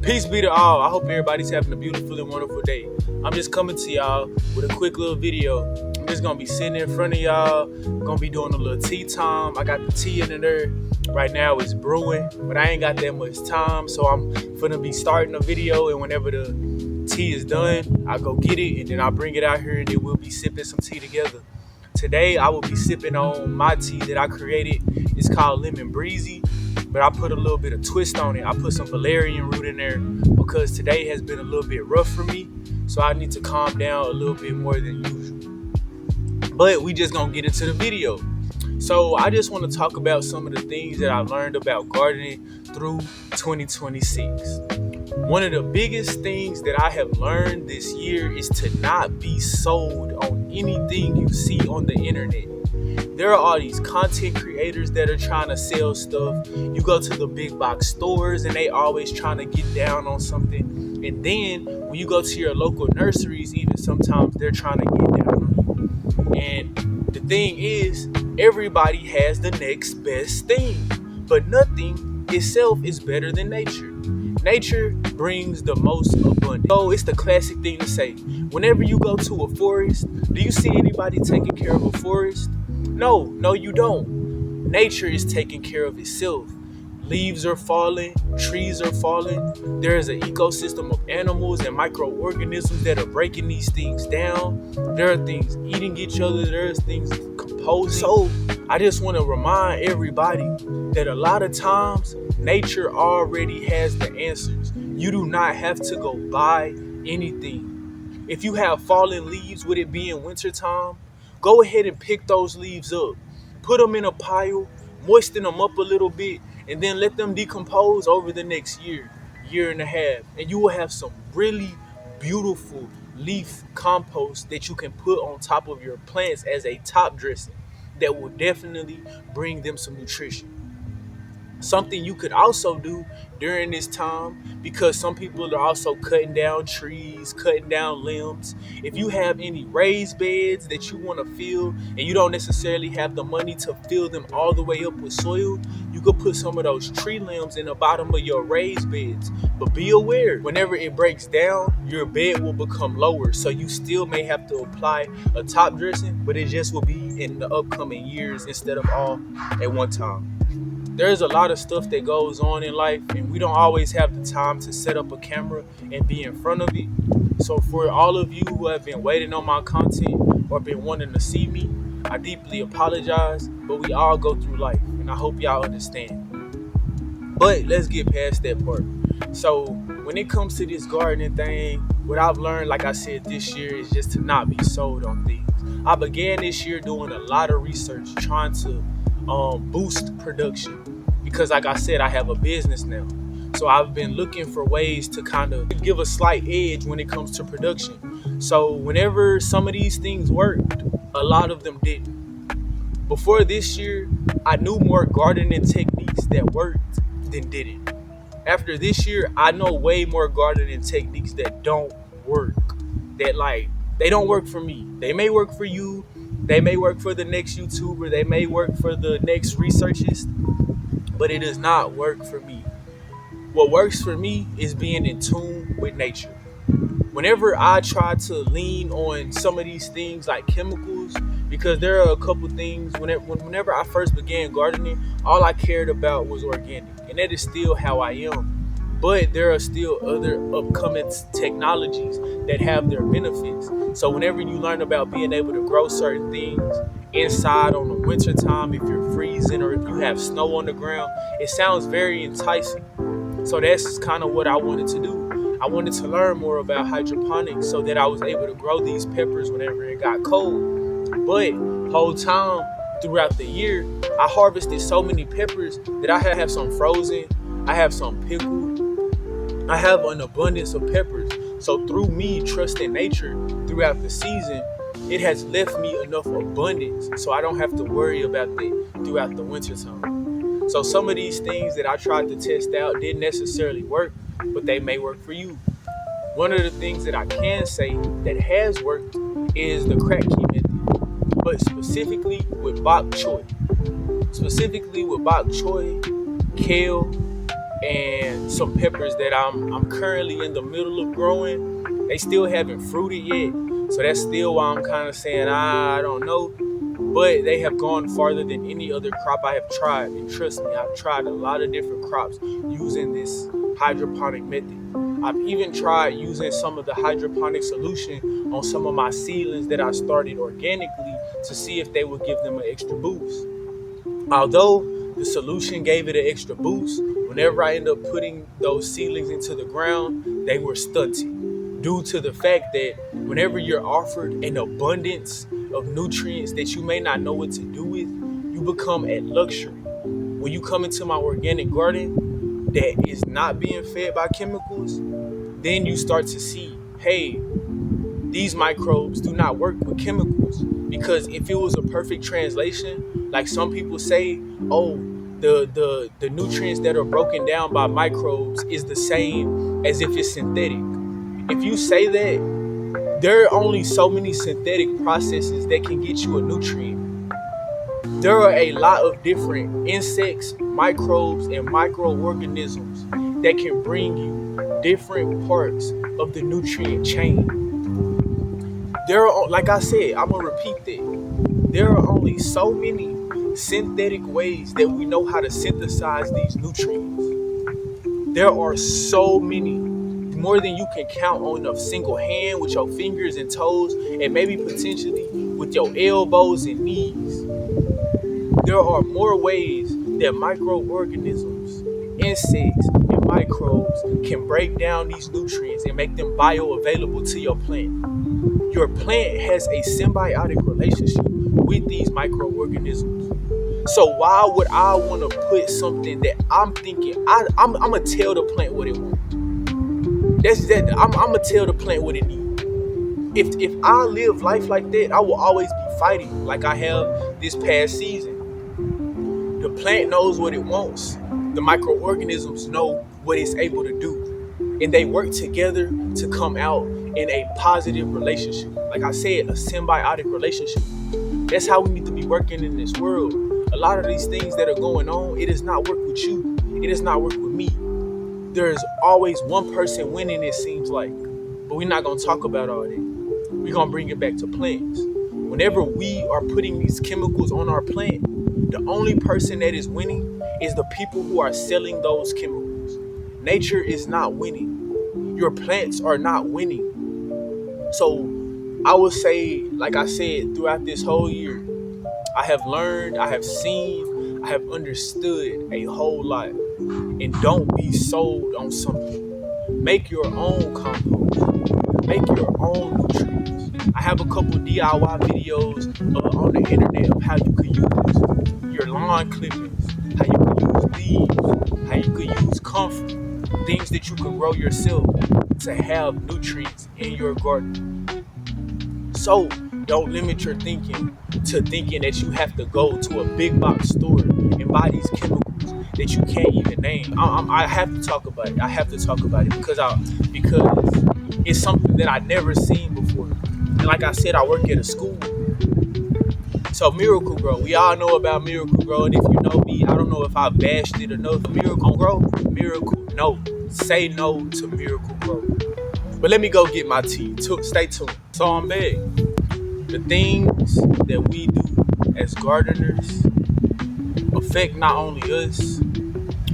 Peace be to all. I hope everybody's having a beautiful and wonderful day. I'm just coming to y'all with a quick little video. I'm just gonna be sitting in front of y'all. Gonna be doing a little tea time. I got the tea in there. Right now it's brewing, but I ain't got that much time, so I'm gonna be starting a video. And whenever the tea is done, I go get it and then I'll bring it out here and then we'll be sipping some tea together. Today I will be sipping on my tea that I created. It's called Lemon Breezy, but I put a little bit of twist on it. I put some valerian root in there because today has been a little bit rough for me, so I need to calm down a little bit more than usual. But we just gonna get into the video. So I just want to talk about some of the things that I learned about gardening through 2026. One of the biggest things that I have learned this year is to not be sold on anything you see on the internet. There are all these content creators that are trying to sell stuff. You go to the big box stores and they always trying to get down on something. And then when you go to your local nurseries, even sometimes they're trying to get down on you. And the thing is, everybody has the next best thing, but nothing itself is better than nature. Nature brings the most abundance. So it's the classic thing to say. Whenever you go to a forest, do you see anybody taking care of a forest? No, you don't. Nature is taking care of itself. Leaves are falling, trees are falling. There is an ecosystem of animals and microorganisms that are breaking these things down. There are things eating each other. There's things composing. So I just want to remind everybody that a lot of times nature already has the answers. You do not have to go buy anything. If you have fallen leaves, with it being wintertime, go ahead and pick those leaves up. Put them in a pile, moisten them up a little bit, and then let them decompose over the next year and a half. And you will have some really beautiful leaf compost that you can put on top of your plants as a top dressing that will definitely bring them some nutrition. Something you could also do during this time, because some people are also cutting down trees, cutting down limbs. If you have any raised beds that you want to fill and you don't necessarily have the money to fill them all the way up with soil, you could put some of those tree limbs in the bottom of your raised beds. But be aware, whenever it breaks down, your bed will become lower. So you still may have to apply a top dressing, but it just will be in the upcoming years instead of all at one time. There's a lot of stuff that goes on in life, and we don't always have the time to set up a camera and be in front of it. So for all of you who have been waiting on my content or been wanting to see me, I deeply apologize, but we all go through life, and I hope y'all understand. But let's get past that part. So when it comes to this gardening thing, what I've learned, like I said, this year is just to not be sold on things. I began this year doing a lot of research, trying to boost production, because like I said, I have a business now. So I've been looking for ways to kind of give a slight edge when it comes to production. So whenever some of these things worked, a lot of them didn't. Before this year, I knew more gardening techniques that worked than didn't. After this year, I know way more gardening techniques that don't work. They don't work for me. They may work for you. They may work for the next YouTuber. They may work for the next researchist, but it does not work for me. What works for me is being in tune with nature. Whenever I try to lean on some of these things like chemicals, because there are a couple things, whenever I first began gardening, all I cared about was organic, and that is still how I am. But there are still other upcoming technologies that have their benefits. So whenever you learn about being able to grow certain things inside on the winter time, if you're freezing or if you have snow on the ground, it sounds very enticing. So that's kind of what I wanted to do. I wanted to learn more about hydroponics so that I was able to grow these peppers whenever it got cold. But whole time throughout the year, I harvested so many peppers that I have some frozen, I have some pickled, I have an abundance of peppers. So through me trusting nature throughout the season, it has left me enough abundance so I don't have to worry about that throughout the winter time. So some of these things that I tried to test out didn't necessarily work, but they may work for you. One of the things that I can say that has worked is the crack key method, but specifically with bok choy. Kale, and some peppers that I'm currently in the middle of growing. They still haven't fruited yet, so that's still why I'm kind of saying I don't know. But they have gone farther than any other crop I have tried. And trust me, I've tried a lot of different crops using this hydroponic method. I've even tried using some of the hydroponic solution on some of my seedlings that I started organically to see if they would give them an extra boost. Although the solution gave it an extra boost, whenever I end up putting those seedlings into the ground, they were stunted due to the fact that whenever you're offered an abundance of nutrients that you may not know what to do with, you become a luxury. When you come into my organic garden that is not being fed by chemicals, then you start to see, hey, these microbes do not work with chemicals. Because if it was a perfect translation, like some people say, oh, the nutrients that are broken down by microbes is the same as if it's synthetic. If you say that, there are only so many synthetic processes that can get you a nutrient. There are a lot of different insects, microbes, and microorganisms that can bring you different parts of the nutrient chain. There are, like I said, I'm gonna repeat that. There are only so many synthetic ways that we know how to synthesize these nutrients. There are so many, more than you can count on a single hand with your fingers and toes, and maybe potentially with your elbows and knees. There are more ways that microorganisms, insects, and microbes can break down these nutrients and make them bioavailable to your plant. Your plant has a symbiotic relationship with these microorganisms. So why would I want to put something that I'm thinking I'm gonna tell the plant what it wants? I'm gonna tell the plant what it needs. If I live life like that, I will always be fighting like I have this past season. The plant knows what it wants. The microorganisms know what it's able to do. And they work together to come out in a positive relationship. Like I said, a symbiotic relationship. That's how we need to be working in this world. A lot of these things that are going on, it does not work with you. It does not work with me. There's always one person winning, it seems like. But we're not going to talk about all that. We're going to bring it back to plants. Whenever we are putting these chemicals on our plant, the only person that is winning is the people who are selling those chemicals. Nature is not winning. Your plants are not winning. So I would say, like I said, throughout this whole year, I have learned, I have seen, I have understood a whole lot. And don't be sold on something. Make your own compost. Make your own nutrients. I have a couple DIY videos on the internet of how you could use your lawn clippings, how you could use leaves, how you could use comfort, things that you can grow yourself to have nutrients in your garden. So don't limit your thinking to thinking that you have to go to a big box store and buy these chemicals that you can't even name. I have to talk about it. I have to talk about it because it's something that I never seen before. And like I said, I work at a school. So Miracle-Gro, we all know about Miracle-Gro, and if you know me, I don't know if I bashed it enough. Miracle-Gro, no. Say no to Miracle-Gro. But let me go get my tea. Stay tuned. So I'm back. The things that we do as gardeners affect not only us,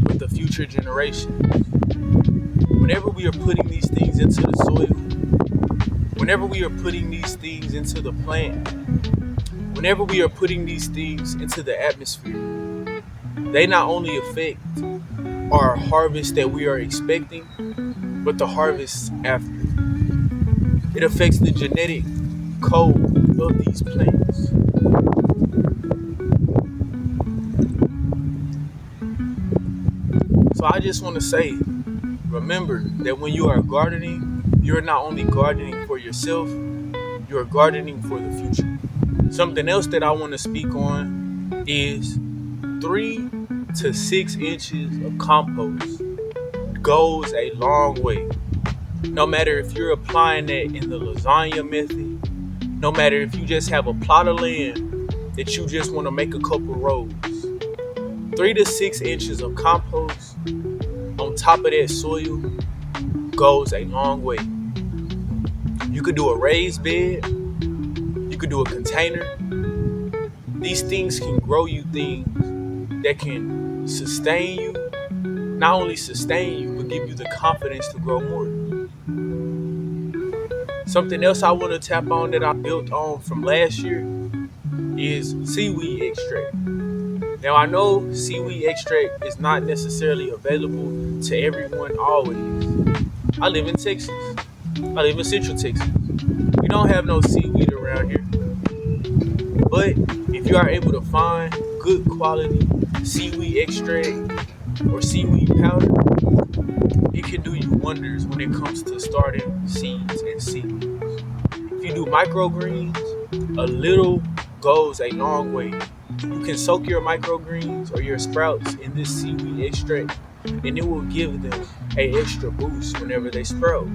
but the future generations. Whenever we are putting these things into the soil, whenever we are putting these things into the plant, whenever we are putting these things into the atmosphere, they not only affect our harvest that we are expecting, but the harvest after. It affects the genetic code of these plants. So I just want to say, remember that when you are gardening, you're not only gardening for yourself, you're gardening for the future. Something else that I want to speak on is 3 to 6 inches of compost goes a long way. No matter if you're applying that in the lasagna method, no matter if you just have a plot of land that you just want to make a couple rows, 3 to 6 inches of compost on top of that soil goes a long way. You could do a raised bed, you could do a container. These things can grow you things that can sustain you, not only sustain you, but give you the confidence to grow more. Something else I want to tap on that I built on from last year is seaweed extract. Now I know seaweed extract is not necessarily available to everyone always. I live in Texas. I live in Central Texas. We don't have no seaweed around here. But if you are able to find good quality seaweed extract or seaweed powder, it can do you wonders when it comes to starting seeds and seeds. If you do microgreens, a little goes a long way. You can soak your microgreens or your sprouts in this seaweed extract, and it will give them an extra boost whenever they sprout.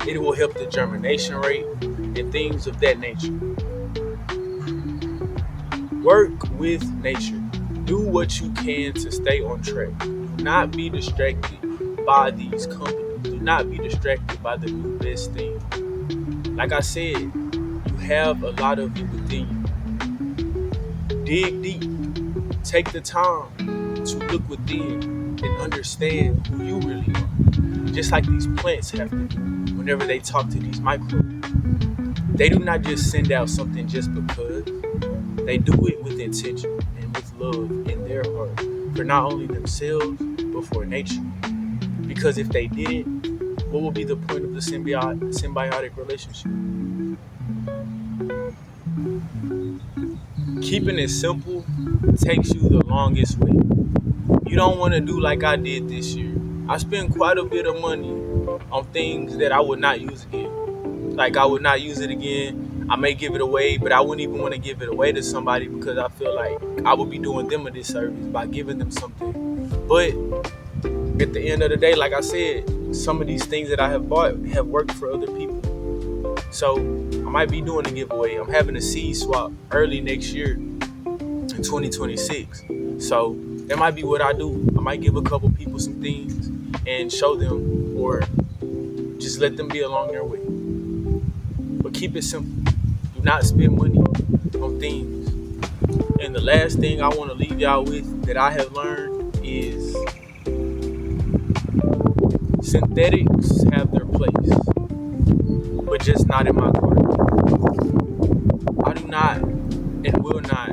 It will help the germination rate and things of that nature. Work with nature. Do what you can to stay on track. Do not be distracted by these companies. Do not be distracted by the new best thing. Like I said, you have a lot of it within you. Dig deep. Take the time to look within and understand who you really are. Just like these plants have to do whenever they talk to these microbes. They do not just send out something just because. They do it with intention and with love in their heart for not only themselves, but for nature. Because if they didn't, what would be the point of the symbiotic relationship? Keeping it simple takes you the longest way. You don't want to do like I did this year. I spent quite a bit of money on things that I would not use again. Like I would not use it again. I may give it away, but I wouldn't even want to give it away to somebody because I feel like I would be doing them a disservice by giving them something. But at the end of the day, like I said, some of these things that I have bought have worked for other people. So I might be doing a giveaway. I'm having a seed swap early next year in 2026. So that might be what I do. I might give a couple people some things and show them or just let them be along their way. But keep it simple. Do not spend money on things. And the last thing I want to leave y'all with that I have learned is synthetics have their place, but just not in my garden. I do not and will not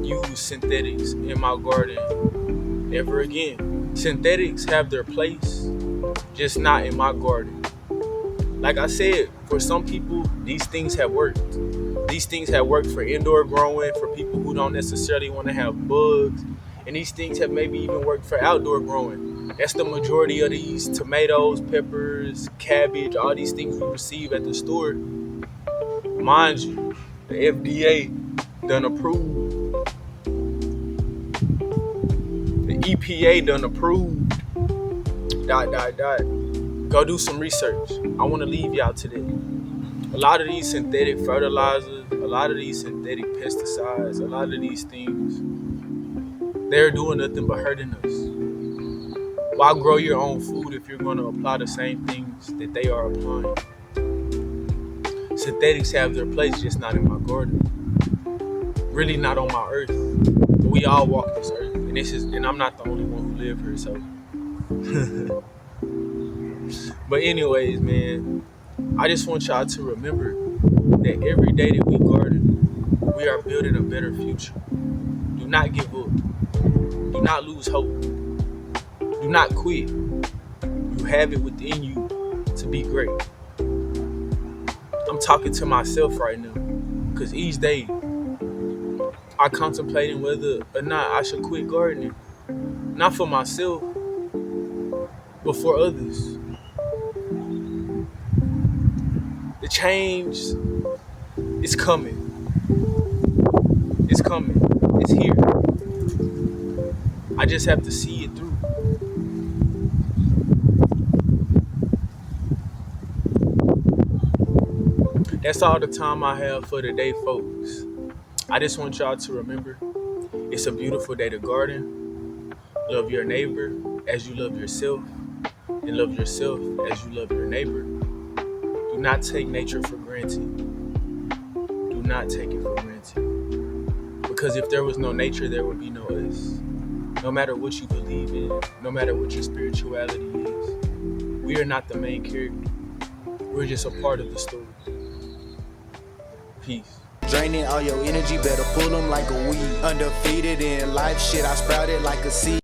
use synthetics in my garden ever again. Synthetics have their place, just not in my garden. Like I said, for some people, these things have worked. These things have worked for indoor growing, for people who don't necessarily want to have bugs. And these things have maybe even worked for outdoor growing. That's the majority of these tomatoes, peppers, cabbage, all these things we receive at the store. Mind you, the FDA done approved. The EPA done approved. ... Go do some research. I want to leave y'all today. A lot of these synthetic fertilizers, a lot of these synthetic pesticides, a lot of these things, they're doing nothing but hurting us. Why grow your own food if you're going to apply the same things that they are applying? Synthetics have their place, just not in my garden. Really not on my earth. But we all walk this earth. And I'm not the only one who live here, so... But anyways, man, I just want y'all to remember that every day that we garden, we are building a better future. Do not give up. Do not lose hope. Do not quit. You have it within you to be great. I'm talking to myself right now because each day I'm contemplating whether or not I should quit gardening. Not for myself, but for others. The change is coming. It's coming. It's here. I just have to see it through. That's all the time I have for today, folks. I just want y'all to remember it's a beautiful day to garden. Love your neighbor as you love yourself, and love yourself as you love your neighbor. Do not take nature for granted. Do not take it for granted. Because if there was no nature, there would be no us. No matter what you believe in, no matter what your spirituality is, we are not the main character. We're just a part of the story. Peace. Draining all your energy, better pull them like a weed. Undefeated in life, shit, I sprouted like a seed.